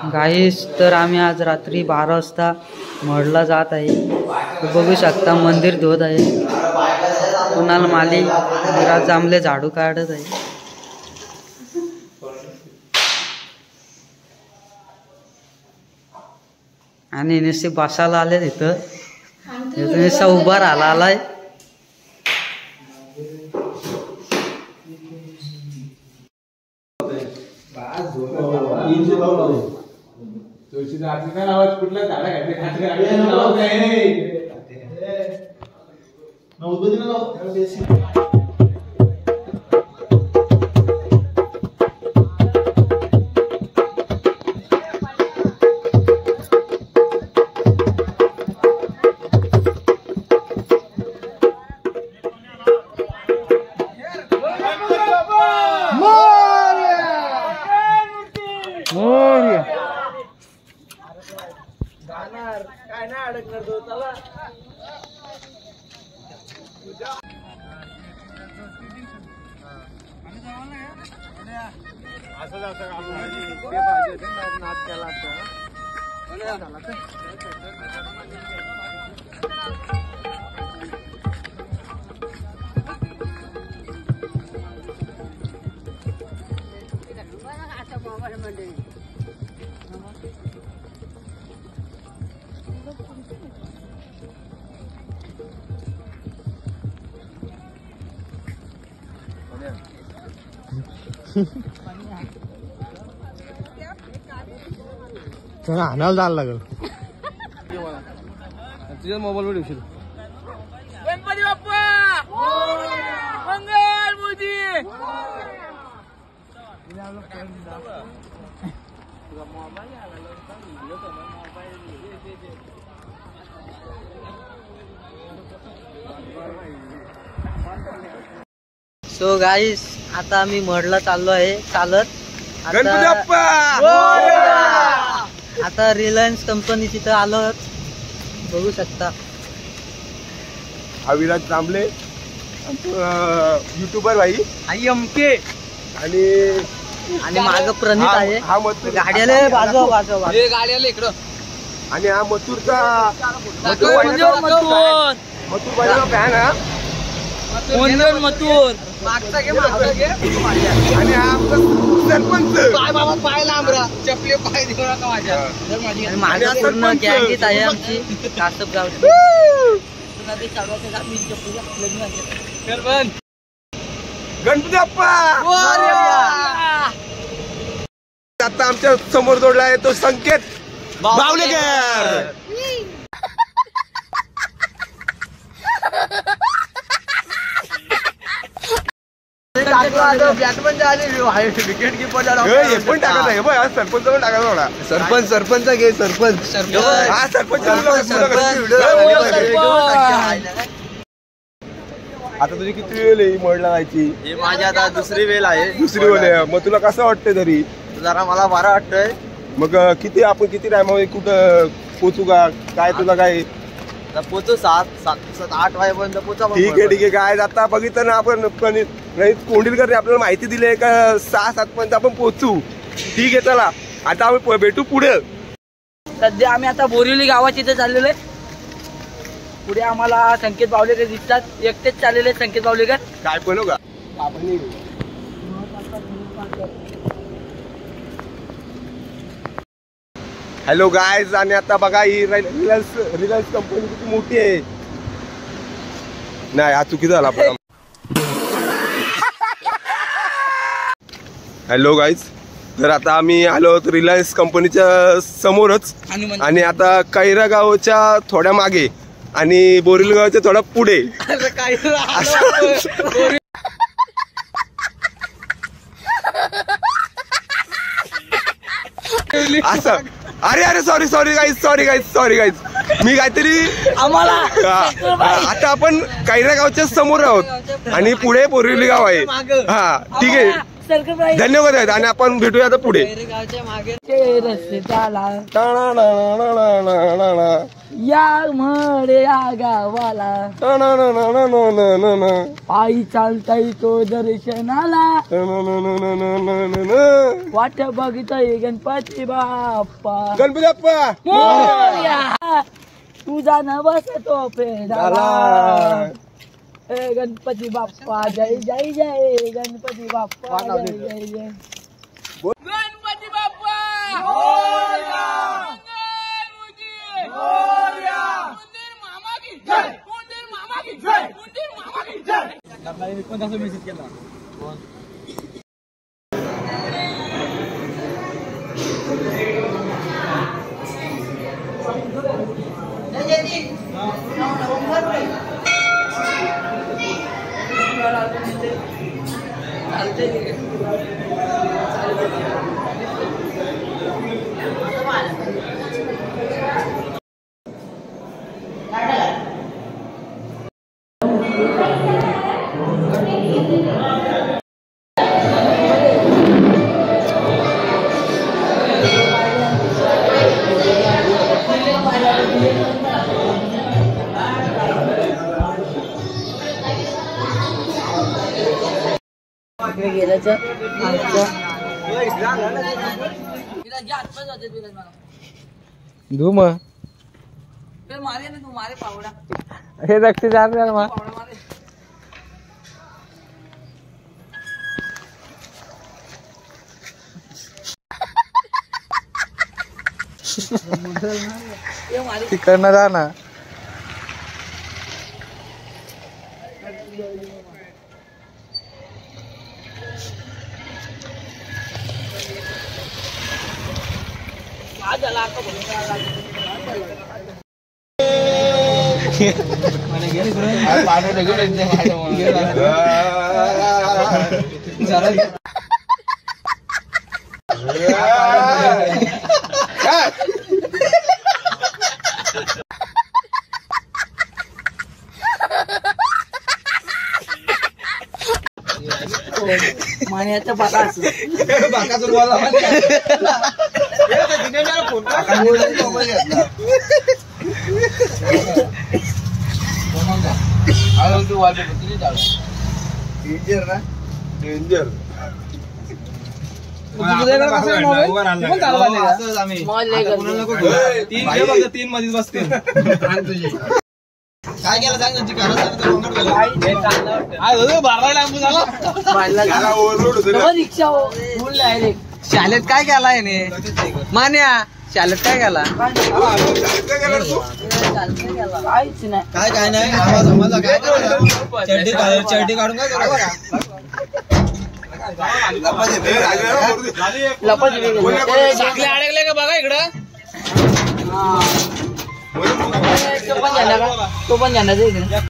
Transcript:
गाईस तर आम्ही आज रात्री 12 वाजता मढला जात आहे. बघू शकता मंदिर धुवत आहे. कुणाल माली विराज जांभले झाडू काढत आहे. आणि नुसते बसायला आले तिथं. नुसता उभा राहिला आलाय. आणायला जायला लागल. तुझ्या मोबाईल वर येशील. गणपती बाप्पा मंगल मूर्ती. सो गाईस आता आम्ही मढला चाललो आहे चालत. आता रिलायन्स कंपनी तिथं आलो. बघू शकता हा विराज जांभले युट्यूबर भाई IMK आणि माग प्रणित आहे. हा मथुर गाड्याला बाजू गाड्याला इकडं. आणि हा मथुरचा मथुर भाईचा फॅन हा. मथुर आणि हा आमचा सरपंच पाय लांबरा चपले पाय देऊ नका माझ्या पूर्ण गँगीत आहे आमची कासप गावची. गणपती बाप्पा. आता आमच्या समोर जोडला आहे तो संकेत बावलेकर. विकेट कीपर पण टाकत आहे सरपंच पण टाकायचा थोडा. सरपंच घे सरपंच. हा सरपंच. आता तुझी किती वेळ आहे मढला जायची? हे माझी आता दुसरी वेळ आहे. दुसरी वेळ आहे. मग तुला कसं वाटतंय तरी? जरा मला बरं वाटतंय. मग आपण किती टायमामध्ये कुठं पोचू का काय? तुला काय पोचू 7-8 वाजेपर्यंत पोचा. ठीक आहे काय आता बघितलं ना आपण कोंडीलकर आपल्याला माहिती दिली आहे का 6-7 पर्यंत आपण पोहोचू. ठीक आहे चला आता आम्ही भेटू पुढे. सध्या आम्ही आता बोरिवली गावाची इथे चाललेलो आहे. पुढे आम्हाला संकेत बावलेकर दिसतात. एकटेच चाललेले संकेत बावलेकर. काय पण का हॅलो गायज. आणि आता बघा ही रिलायन्स कंपनी किती मोठी आहे. नाही हा चुकीचा झाला आपण. Hello guys. तर आता आम्ही आलो आहोत रिलायन्स कंपनीच्या समोरच. आणि आता कैरा गावच्या थोड्या मागे आणि बोरिवली गावच्या थोडा पुढे. असं अरे सॉरी गाईज मी काहीतरी आम्हाला आता आपण कैरा गावच्या समोर आहोत आणि पुढे बोरिवली गाव आहे. हा ठीक आहे धन्यवाद आहेत आणि आपण भेटूया आता पुढे. रस्ते त्याला या म्हणे या गावाला पायी चालताय तो दर्शनाला वाट बघतोय गणपती बाप्पा. गणपती बाप्पा मोरया तुझा न बसतो पेडाला. गणपती बाप्पा जय जय जय गणपती बाप्पा जय जय जय गणपती बाप्पा. धूम हे दक्षिण जाणार मग तिकडनं जा ना. मान्याचा बाकास डेंजर तीन मध्ये बसते. काय केलं सांग रिक्षा शाळेत काय केलाय ने मान्या शाळेत काय केला. काहीच नाही. काय काय नाही आवाज आम्हाला काय चड्डी काढून काय अडकले का बघा इकडं. तो पण जाणार इकडे.